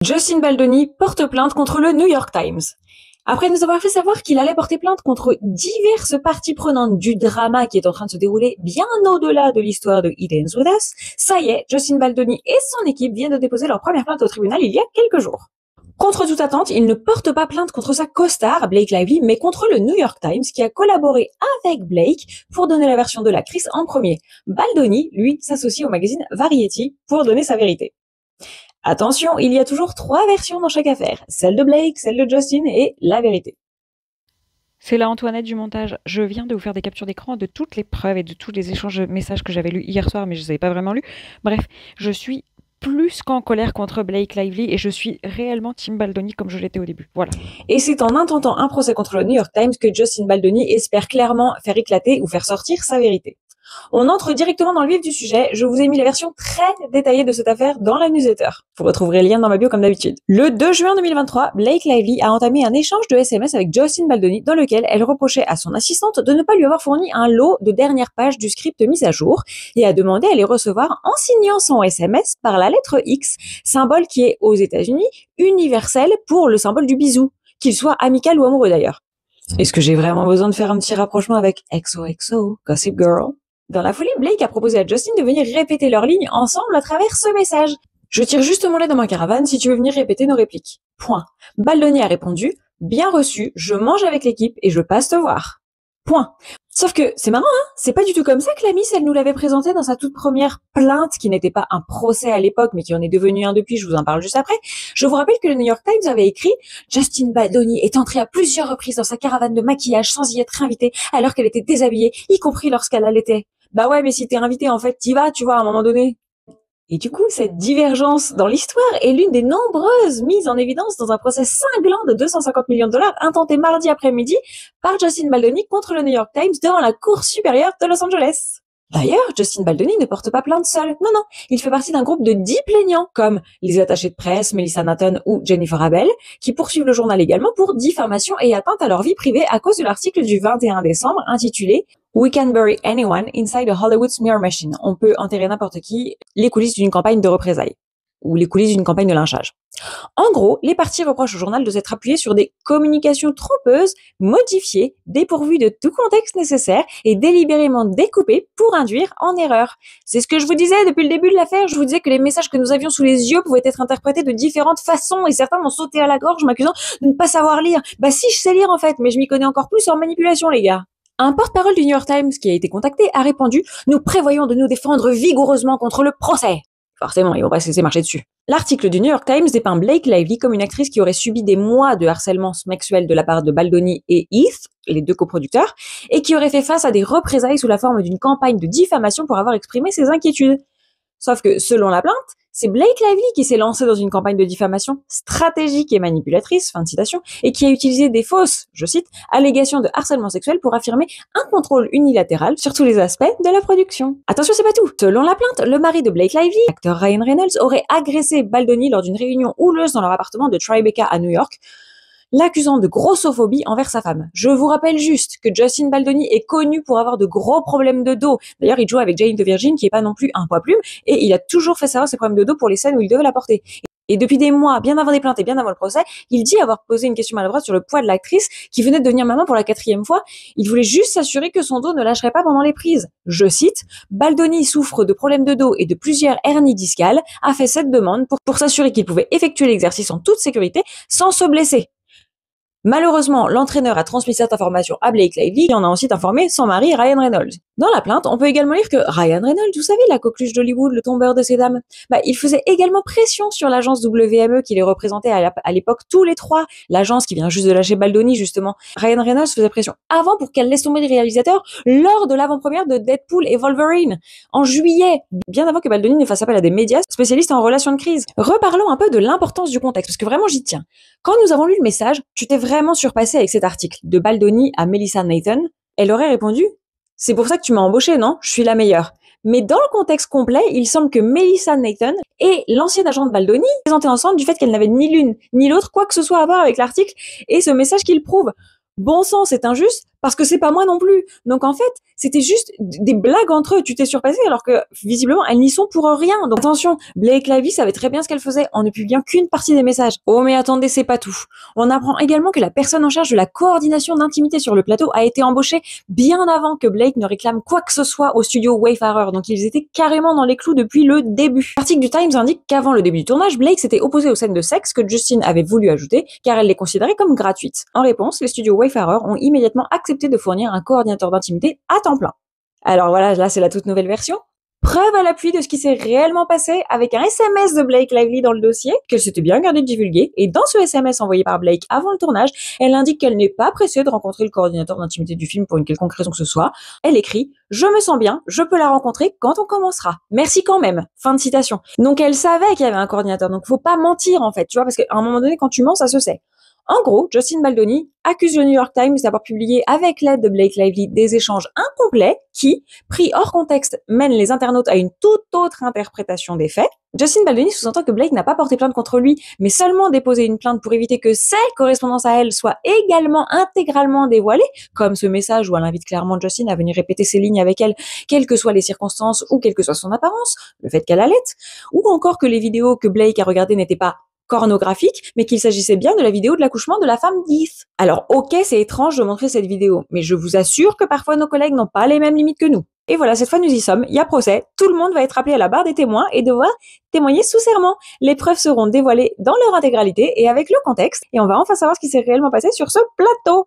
Justin Baldoni porte plainte contre le New York Times. Après nous avoir fait savoir qu'il allait porter plainte contre diverses parties prenantes du drama qui est en train de se dérouler bien au-delà de l'histoire de It Ends With Us, ça y est, Justin Baldoni et son équipe viennent de déposer leur première plainte au tribunal il y a quelques jours. Contre toute attente, il ne porte pas plainte contre sa co-star, Blake Lively, mais contre le New York Times qui a collaboré avec Blake pour donner la version de l'actrice en premier. Baldoni, lui, s'associe au magazine Variety pour donner sa vérité. Attention, il y a toujours 3 versions dans chaque affaire. Celle de Blake, celle de Justin et la vérité. C'est la Antoinette du montage. Je viens de vous faire des captures d'écran de toutes les preuves et de tous les échanges de messages que j'avais lus hier soir, mais je ne les avais pas vraiment lus. Bref, je suis plus qu'en colère contre Blake Lively et je suis réellement Team Baldoni comme je l'étais au début. Voilà. Et c'est en intentant un procès contre le New York Times que Justin Baldoni espère clairement faire éclater ou faire sortir sa vérité. On entre directement dans le vif du sujet. Je vous ai mis la version très détaillée de cette affaire dans la newsletter. Vous retrouverez le lien dans ma bio comme d'habitude. Le 2 juin 2023, Blake Lively a entamé un échange de SMS avec Justin Baldoni dans lequel elle reprochait à son assistante de ne pas lui avoir fourni un lot de dernière page du script mis à jour et a demandé à les recevoir en signant son SMS par la lettre X, symbole qui est aux États-Unis universel pour le symbole du bisou, qu'il soit amical ou amoureux d'ailleurs. Est-ce que j'ai vraiment besoin de faire un petit rapprochement avec XOXO, Gossip Girl? Dans la folie, Blake a proposé à Justin de venir répéter leurs lignes ensemble à travers ce message. Je tire juste mon lait dans ma caravane si tu veux venir répéter nos répliques. Point. Baldoni a répondu, bien reçu, je mange avec l'équipe et je passe te voir. Point. Sauf que, c'est marrant, hein, c'est pas du tout comme ça que la Miss, elle nous l'avait présenté dans sa toute première plainte, qui n'était pas un procès à l'époque, mais qui en est devenu un depuis, je vous en parle juste après. Je vous rappelle que le New York Times avait écrit « Justin Baldoni est entrée à plusieurs reprises dans sa caravane de maquillage sans y être invitée, alors qu'elle était déshabillée, y compris lorsqu'elle allaitait. » Bah ouais, mais si t'es invité, en fait, t'y vas, tu vois, à un moment donné. Et du coup, cette divergence dans l'histoire est l'une des nombreuses mises en évidence dans un procès cinglant de 250 millions de dollars intenté mardi après-midi par Justin Baldoni contre le New York Times devant la Cour supérieure de Los Angeles. D'ailleurs, Justin Baldoni ne porte pas plainte seul. Non, il fait partie d'un groupe de 10 plaignants, comme les attachés de presse, Melissa Nathan ou Jennifer Abel, qui poursuivent le journal également pour diffamation et atteinte à leur vie privée à cause de l'article du 21 décembre intitulé We can bury anyone inside a Hollywood smear machine. On peut enterrer n'importe qui, les coulisses d'une campagne de représailles. Ou les coulisses d'une campagne de lynchage. En gros, les parties reprochent au journal de s'être appuyées sur des communications trompeuses, modifiées, dépourvues de tout contexte nécessaire et délibérément découpées pour induire en erreur. C'est ce que je vous disais depuis le début de l'affaire. Je vous disais que les messages que nous avions sous les yeux pouvaient être interprétés de différentes façons et certains m'ont sauté à la gorge m'accusant de ne pas savoir lire. Bah si, je sais lire en fait, mais je m'y connais encore plus en manipulation, les gars. Un porte-parole du New York Times qui a été contacté a répondu « Nous prévoyons de nous défendre vigoureusement contre le procès ». Forcément, ils vont pas se laisser marcher dessus. L'article du New York Times dépeint Blake Lively comme une actrice qui aurait subi des mois de harcèlement sexuel de la part de Baldoni et Heath, les 2 coproducteurs, et qui aurait fait face à des représailles sous la forme d'une campagne de diffamation pour avoir exprimé ses inquiétudes. Sauf que, selon la plainte, c'est Blake Lively qui s'est lancé dans une campagne de diffamation stratégique et manipulatrice, fin de citation, et qui a utilisé des fausses, je cite, allégations de harcèlement sexuel pour affirmer un contrôle unilatéral sur tous les aspects de la production. Attention, c'est pas tout. Selon la plainte, le mari de Blake Lively, l'acteur Ryan Reynolds, aurait agressé Baldoni lors d'une réunion houleuse dans leur appartement de Tribeca à New York, l'accusant de grossophobie envers sa femme. Je vous rappelle juste que Justin Baldoni est connu pour avoir de gros problèmes de dos. D'ailleurs, il joue avec Jane de Virgin, qui est pas non plus un poids-plume, et il a toujours fait savoir ses problèmes de dos pour les scènes où il devait la porter. Et depuis des mois, bien avant des plaintes et bien avant le procès, il dit avoir posé une question maladroite sur le poids de l'actrice qui venait de devenir maman pour la 4e fois. Il voulait juste s'assurer que son dos ne lâcherait pas pendant les prises. Je cite, Baldoni souffre de problèmes de dos et de plusieurs hernies discales, a fait cette demande pour s'assurer qu'il pouvait effectuer l'exercice en toute sécurité sans se blesser. Malheureusement, l'entraîneur a transmis cette information à Blake Lively et en a ensuite informé son mari Ryan Reynolds. Dans la plainte, on peut également lire que Ryan Reynolds, vous savez, la coqueluche d'Hollywood, le tombeur de ces dames, il faisait également pression sur l'agence WME qui les représentait à l'époque tous les 3, l'agence qui vient juste de lâcher Baldoni justement. Ryan Reynolds faisait pression avant pour qu'elle laisse tomber les réalisateurs lors de l'avant-première de Deadpool et Wolverine, en juillet, bien avant que Baldoni ne fasse appel à des médias spécialistes en relations de crise. Reparlons un peu de l'importance du contexte, parce que vraiment j'y tiens. Quand nous avons lu le message, tu t'es vraiment surpassé avec cet article, de Baldoni à Melissa Nathan. Elle aurait répondu « C'est pour ça que tu m'as embauché, non? Je suis la meilleure. » Mais dans le contexte complet, il semble que Melissa Nathan et l'ancienne agent de Baldoni présentaient ensemble du fait qu'elle n'avait ni l'une ni l'autre quoi que ce soit à voir avec l'article et ce message qu'il prouve. Bon sang, c'est injuste parce que c'est pas moi non plus. Donc en fait, c'était juste des blagues entre eux. Tu t'es surpassé alors que visiblement elles n'y sont pour rien. Donc attention, Blake Lively savait très bien ce qu'elle faisait en ne publiant qu'une partie des messages. Oh mais attendez, c'est pas tout. On apprend également que la personne en charge de la coordination d'intimité sur le plateau a été embauchée bien avant que Blake ne réclame quoi que ce soit au studio Wayfarer. Donc ils étaient carrément dans les clous depuis le début. L'article du Times indique qu'avant le début du tournage, Blake s'était opposé aux scènes de sexe que Justin avait voulu ajouter car elle les considérait comme gratuites. En réponse, les studios Wayfarer ont immédiatement accepté de fournir un coordinateur d'intimité à temps plein. Alors voilà, là c'est la toute nouvelle version. Preuve à l'appui de ce qui s'est réellement passé avec un SMS de Blake Lively dans le dossier, qu'elle s'était bien gardée de divulguer, et dans ce SMS envoyé par Blake avant le tournage, elle indique qu'elle n'est pas pressée de rencontrer le coordinateur d'intimité du film pour une quelconque raison que ce soit. Elle écrit « Je me sens bien, je peux la rencontrer quand on commencera. Merci quand même. » Fin de citation. Donc elle savait qu'il y avait un coordinateur, donc faut pas mentir en fait, tu vois, parce qu'à un moment donné, quand tu mens, ça se sait. En gros, Justin Baldoni accuse le New York Times d'avoir publié avec l'aide de Blake Lively des échanges incomplets qui, pris hors contexte, mènent les internautes à une toute autre interprétation des faits. Justin Baldoni sous-entend que Blake n'a pas porté plainte contre lui, mais seulement déposé une plainte pour éviter que ses correspondances à elle soient également intégralement dévoilées, comme ce message où elle invite clairement Justin à venir répéter ses lignes avec elle, quelles que soient les circonstances ou quelle que soit son apparence, le fait qu'elle allaite, ou encore que les vidéos que Blake a regardées n'étaient pas pornographique, mais qu'il s'agissait bien de la vidéo de l'accouchement de la femme d'Heath. Alors ok, c'est étrange de montrer cette vidéo, mais je vous assure que parfois nos collègues n'ont pas les mêmes limites que nous. Et voilà, cette fois nous y sommes, il y a procès, tout le monde va être appelé à la barre des témoins et devoir témoigner sous serment. Les preuves seront dévoilées dans leur intégralité et avec le contexte, et on va enfin savoir ce qui s'est réellement passé sur ce plateau.